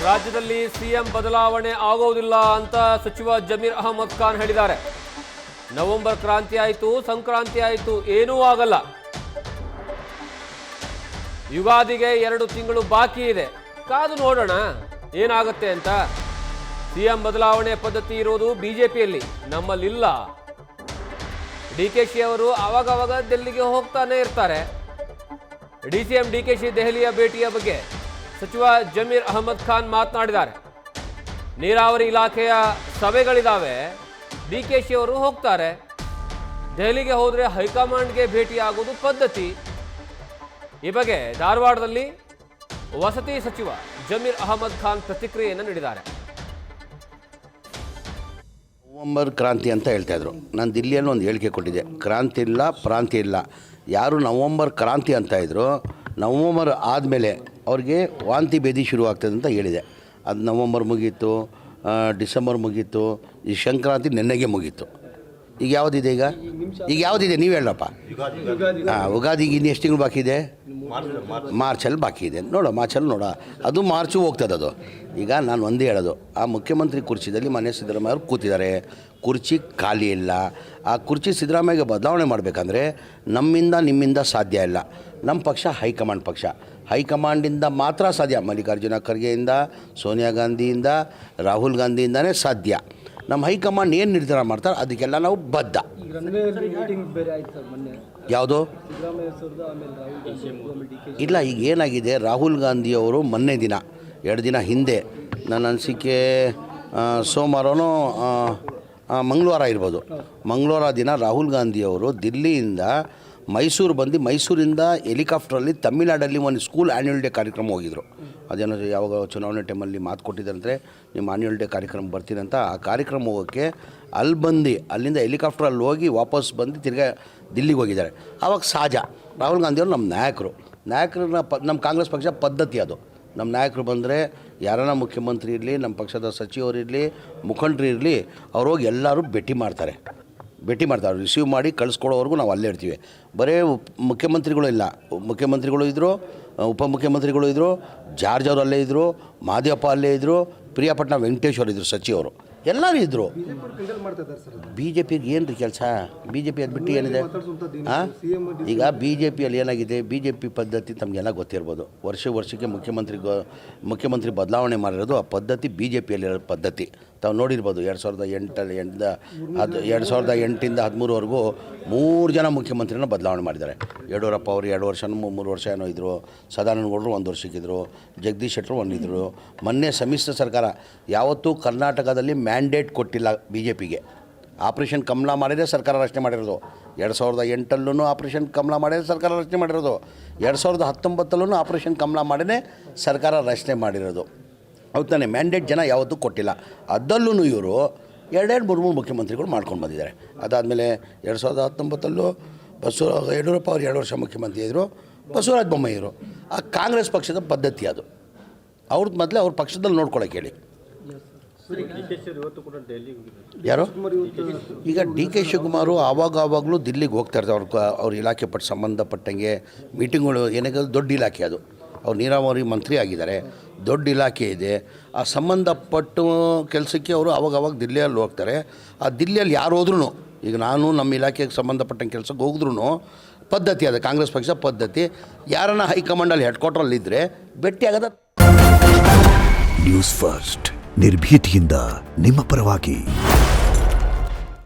ರಾಜ್ಯದಲ್ಲಿ ಸಿಎಂ ಬದಲಾವಣೆ ಆಗೋದಿಲ್ಲ ಅಂತ ಸಚಿವ ಜಮೀರ್ ಅಹಮದ್ ಖಾನ್ ಹೇಳಿದ್ದಾರೆ. ನವೆಂಬರ್ ಕ್ರಾಂತಿ ಆಯಿತು, ಸಂಕ್ರಾಂತಿ ಆಯಿತು, ಏನೂ ಆಗಲ್ಲ. ಯುಗಾದಿಗೆ 2 ತಿಂಗಳು ಬಾಕಿ ಇದೆ, ಕಾದು ನೋಡೋಣ ಏನಾಗುತ್ತೆ ಅಂತ. ಸಿಎಂ ಬದಲಾವಣೆ ಪದ್ಧತಿ ಇರೋದು ಬಿಜೆಪಿಯಲ್ಲಿ, ನಮ್ಮಲ್ಲಿಲ್ಲ. ಡಿಕೆಶಿ ಅವರು ಆವಾಗವಾಗ ದಿಲ್ಲಿಗೆ ಹೋಗ್ತಾನೆ ಇರ್ತಾರೆ. ಡಿಸಿಎಂ ಡಿಕೆಶಿ ದೆಹಲಿಯ ಭೇಟಿಯ ಬಗ್ಗೆ ಸಚಿವ ಜಮೀರ್ ಅಹಮದ್ ಖಾನ್ ಮಾತನಾಡಿದ್ದಾರೆ. ನೀರಾವರಿ ಇಲಾಖೆಯ ಸಭೆಗಳಿದ್ದಾವೆ, ಡಿಕೆಶಿ ಅವರು ಹೋಗ್ತಾರೆ. ದೆಹಲಿಗೆ ಹೋದರೆ ಹೈಕಮಾಂಡ್ಗೆ ಭೇಟಿ ಆಗೋದು ಪದ್ಧತಿ. ಈ ಬಗ್ಗೆ ಧಾರವಾಡದಲ್ಲಿ ವಸತಿ ಸಚಿವ ಜಮೀರ್ ಅಹಮದ್ ಖಾನ್ ಪ್ರತಿಕ್ರಿಯೆಯನ್ನು ನೀಡಿದ್ದಾರೆ. ನವಂಬರ್ ಕ್ರಾಂತಿ ಅಂತ ಹೇಳ್ತಾ ಇದ್ರು. ನಾನು ದಿಲ್ಲಿಯಲ್ಲಿ ಒಂದು ಹೇಳಿಕೆ ಕೊಟ್ಟಿದ್ದೆ, ಕ್ರಾಂತಿ ಇಲ್ಲ, ಪ್ರಾಂತಿ ಇಲ್ಲ. ಯಾರು ನವಂಬರ್ ಕ್ರಾಂತಿ ಅಂತ ಇದ್ರು, ನವಂಬರ್ ಆದಮೇಲೆ ಅವ್ರಿಗೆ ವಾಂತಿ ಭೇದಿ ಶುರುವಾಗ್ತದೆ ಅಂತ ಹೇಳಿದೆ. ಅದು ನವಂಬರ್ ಮುಗೀತು, ಡಿಸೆಂಬರ್ ಮುಗೀತು, ಈ ಸಂಕ್ರಾಂತಿ ನೆನ್ನೆಗೆ ಮುಗೀತು. ಈಗ ಯಾವುದಿದೆ? ಈಗ ಯಾವುದಿದೆ ನೀವು ಹೇಳಪ್ಪ. ಉಗಾದಿಗೆ ಇನ್ನು ಎಷ್ಟು ತಿಂಗಳು ಬಾಕಿ ಇದೆ? ಮಾರ್ಚಲ್ಲಿ ಬಾಕಿ ಇದೆ. ಮಾರ್ಚಲ್ಲಿ ಅದು ಮಾರ್ಚು ಹೋಗ್ತದೆ. ಅದು ಈಗ ನಾನು ಒಂದೇ ಹೇಳೋದು, ಆ ಮುಖ್ಯಮಂತ್ರಿ ಕುರ್ಚಿದಲ್ಲಿ ಮನೆ ಸಿದ್ದರಾಮಯ್ಯ ಅವರು ಕೂತಿದ್ದಾರೆ, ಕುರ್ಚಿ ಖಾಲಿ ಇಲ್ಲ. ಆ ಕುರ್ಚಿ ಸಿದ್ದರಾಮಯ್ಯಗೆ ಬದಲಾವಣೆ ಮಾಡಬೇಕಂದ್ರೆ ನಮ್ಮಿಂದ ನಿಮ್ಮಿಂದ ಸಾಧ್ಯ ಇಲ್ಲ. ನಮ್ಮ ಪಕ್ಷ ಹೈಕಮಾಂಡ್ ಪಕ್ಷ, ಹೈಕಮಾಂಡಿಂದ ಮಾತ್ರ ಸಾಧ್ಯ. ಮಲ್ಲಿಕಾರ್ಜುನ ಖರ್ಗೆಯಿಂದ, ಸೋನಿಯಾ ಗಾಂಧಿಯಿಂದ, ರಾಹುಲ್ ಗಾಂಧಿಯಿಂದನೇ ಸಾಧ್ಯ. ನಮ್ಮ ಹೈಕಮಾಂಡ್ ಏನು ನಿರ್ಧಾರ ಮಾಡ್ತಾರೆ ಅದಕ್ಕೆಲ್ಲ ನಾವು ಬದ್ಧ. ಯಾವುದು ಇಲ್ಲ. ಈಗ ಏನಾಗಿದೆ, ರಾಹುಲ್ ಗಾಂಧಿಯವರು ಮೊನ್ನೆ ದಿನ 2 ದಿನ ಹಿಂದೆ, ನನ್ನ ಅನಿಸಿಕೆ ಸೋಮವಾರನೋ ಮಂಗಳವಾರ ಇರ್ಬೋದು, ಮಂಗಳವಾರ ದಿನ ರಾಹುಲ್ ಗಾಂಧಿಯವರು ದಿಲ್ಲಿಯಿಂದ ಮೈಸೂರು ಬಂದು ಮೈಸೂರಿಂದ ಹೆಲಿಕಾಪ್ಟ್ರಲ್ಲಿ ತಮಿಳ್ನಾಡಲ್ಲಿ ಒಂದು ಸ್ಕೂಲ್ ಆ್ಯನ್ಯುವಲ್ ಡೇ ಕಾರ್ಯಕ್ರಮ ಹೋಗಿದ್ರು. ಅದೇನೋ ಯಾವಾಗ ಚುನಾವಣೆ ಟೈಮಲ್ಲಿ ಮಾತು ಕೊಟ್ಟಿದ್ದಾರಂದರೆ ನಿಮ್ಮ ಆ್ಯನ್ಯುವಲ್ ಡೇ ಕಾರ್ಯಕ್ರಮ ಬರ್ತೀರಂತ. ಆ ಕಾರ್ಯಕ್ರಮ ಹೋಗೋಕ್ಕೆ ಅಲ್ಲಿ ಬಂದು ಅಲ್ಲಿಂದ ಹೆಲಿಕಾಪ್ಟ್ರಲ್ಲಿ ಹೋಗಿ ವಾಪಸ್ ಬಂದು ತಿರ್ಗಾ ದಿಲ್ಲಿಗೆ ಹೋಗಿದ್ದಾರೆ. ಆವಾಗ ಸಹಜ, ರಾಹುಲ್ ಗಾಂಧಿಯವರು ನಮ್ಮ ನಾಯಕರನ್ನ ನಮ್ಮ ಕಾಂಗ್ರೆಸ್ ಪಕ್ಷ ಪದ್ಧತಿ ಅದು. ನಮ್ಮ ನಾಯಕರು ಬಂದರೆ ಯಾರನ್ನ ಮುಖ್ಯಮಂತ್ರಿ ಇರಲಿ, ನಮ್ಮ ಪಕ್ಷದ ಸಚಿವರಿರಲಿ, ಮುಖಂಡರು ಇರಲಿ, ಅವ್ರು ಹೋಗಿ ಎಲ್ಲರೂ ಭೇಟಿ ಮಾಡ್ತಾರೆ. ರಿಸೀವ್ ಮಾಡಿ ಕಳಿಸ್ಕೊಡೋವರೆಗೂ ನಾವು ಅಲ್ಲೇ ಇರ್ತೀವಿ. ಬರೀ ಮುಖ್ಯಮಂತ್ರಿಗಳು ಇಲ್ಲ, ಮುಖ್ಯಮಂತ್ರಿಗಳು ಇದ್ದರು, ಉಪಮುಖ್ಯಮಂತ್ರಿಗಳು ಇದ್ದರು, ಜಾರ್ಜ್ ಅವರು ಅಲ್ಲೇ ಇದ್ದರು, ಮಾದೇವಪ್ಪ ಅಲ್ಲೇ ಇದ್ದರು, ಪ್ರಿಯಾಪಟ್ನ ವೆಂಕಟೇಶ್ವರ ಇದ್ದರು, ಸಚಿವರು ಎಲ್ಲರೂ ಇದ್ದರು. ಬಿ ಜೆ ಪಿಗೆ ಏನು ರೀ ಕೆಲಸ? ಬಿ ಜೆ ಪಿ ಅದು ಬಿಟ್ಟು ಏನಿದೆ? ಈಗ ಬಿ ಜೆ ಪಿಯಲ್ಲಿ ಏನಾಗಿದೆ, ಬಿ ಜೆ ಪಿ ಪದ್ಧತಿ ತಮಗೆಲ್ಲ ಗೊತ್ತಿರ್ಬೋದು. ವರ್ಷಕ್ಕೆ ಮುಖ್ಯಮಂತ್ರಿ ಬದಲಾವಣೆ ಮಾಡಿರೋದು ಆ ಪದ್ಧತಿ ಬಿ ಜೆ ಪಿಯಲ್ಲಿರೋ ಪದ್ಧತಿ ತಾವು ನೋಡಿರ್ಬೋದು. 2008ರಿಂದ 13ವರೆಗೂ 3 ಜನ ಮುಖ್ಯಮಂತ್ರಿನ ಬದಲಾವಣೆ ಮಾಡಿದ್ದಾರೆ. ಯಡಿಯೂರಪ್ಪ ಅವರು 2 ವರ್ಷ 3 ವರ್ಷ ಏನೋ ಇದ್ದರು, ಸದಾನಂದ ಗೌಡರು 1 ವರ್ಷಕ್ಕಿದ್ರು, ಜಗದೀಶ್ ಶೆಟ್ಟರು 1 ಇದ್ದರು. ಮೊನ್ನೆ ಸಮ್ಮಿಶ್ರ ಸರ್ಕಾರ ಯಾವತ್ತೂ ಕರ್ನಾಟಕದಲ್ಲಿ ಮ್ಯಾಂಡೇಟ್ ಕೊಟ್ಟಿಲ್ಲ ಬಿ ಜೆ ಪಿಗೆ. ಆಪರೇಷನ್ ಕಮಲ ಮಾಡಿದರೆ ಸರ್ಕಾರ ರಚನೆ ಮಾಡಿರೋದು. 2008 ಆಪರೇಷನ್ ಕಮಲ ಮಾಡಿದರೆ ಸರ್ಕಾರ ರಚನೆ ಮಾಡಿರೋದು. 2019 ಆಪರೇಷನ್ ಕಮಲ ಮಾಡಿನೇ ಸರ್ಕಾರ ರಚನೆ ಮಾಡಿರೋದು. ಹೌದು ತಾನೆ? ಮ್ಯಾಂಡೇಟ್ ಜನ ಯಾವತ್ತೂ ಕೊಟ್ಟಿಲ್ಲ. ಅದಲ್ಲೂ ಇವರು 2-3 ಮುಖ್ಯಮಂತ್ರಿಗಳು ಮಾಡ್ಕೊಂಡು ಬಂದಿದ್ದಾರೆ. ಅದಾದಮೇಲೆ 2019 ಯಡಿಯೂರಪ್ಪ ಅವರು 2 ವರ್ಷ ಮುಖ್ಯಮಂತ್ರಿ ಇದ್ದರು, ಬಸವರಾಜ ಬೊಮ್ಮಾಯಿ ಇವರು. ಆ ಕಾಂಗ್ರೆಸ್ ಪಕ್ಷದ ಪದ್ಧತಿ ಅದು. ಅವ್ರದ್ದು ಮೊದಲೇ ಅವ್ರ ಪಕ್ಷದಲ್ಲಿ ನೋಡ್ಕೊಳ್ಳೋಕೆ ಹೇಳಿ. ಯಾರು? ಈಗ ಡಿ ಕೆ ಶಿವಕುಮಾರು ಆವಾಗಲೂ ದಿಲ್ಲಿಗೆ ಹೋಗ್ತಾ ಇರ್ತಾರೆ. ಅವ್ರ ಇಲಾಖೆ ಸಂಬಂಧಪಟ್ಟಂಗೆ ಮೀಟಿಂಗ್ಗಳು ಏನಾಗೋದು, ದೊಡ್ಡ ಇಲಾಖೆ ಅದು. ಅವ್ರು ನೀರಾವರಿ ಮಂತ್ರಿ ಆಗಿದ್ದಾರೆ, ದೊಡ್ಡ ಇಲಾಖೆ ಇದೆ. ಆ ಸಂಬಂಧಪಟ್ಟ ಕೆಲಸಕ್ಕೆ ಅವರು ಆವಾಗ ದಿಲ್ಲಿಯಲ್ಲಿ ಹೋಗ್ತಾರೆ. ಆ ದಿಲ್ಲಿಯಲ್ಲಿ ಯಾರು ಹೋದ್ರೂ, ಈಗ ನಾನು ನಮ್ಮ ಇಲಾಖೆಗೆ ಸಂಬಂಧಪಟ್ಟಂಗೆ ಕೆಲಸಕ್ಕೆ ಹೋಗಿದ್ರೂ ಪದ್ಧತಿ ಅದು, ಕಾಂಗ್ರೆಸ್ ಪಕ್ಷ ಪದ್ಧತಿ. ಯಾರನ್ನ ಹೈಕಮಾಂಡಲ್ಲಿ ಹೆಡ್ ಕ್ವಾರ್ಟರಲ್ಲಿದ್ದರೆ ಭೇಟಿ ಆಗೋದ. ನ್ಯೂಸ್ ಫಸ್ಟ್, ನಿರ್ಭೀತಿಯಿಂದ ನಿಮ್ಮ ಪರವಾಗಿ.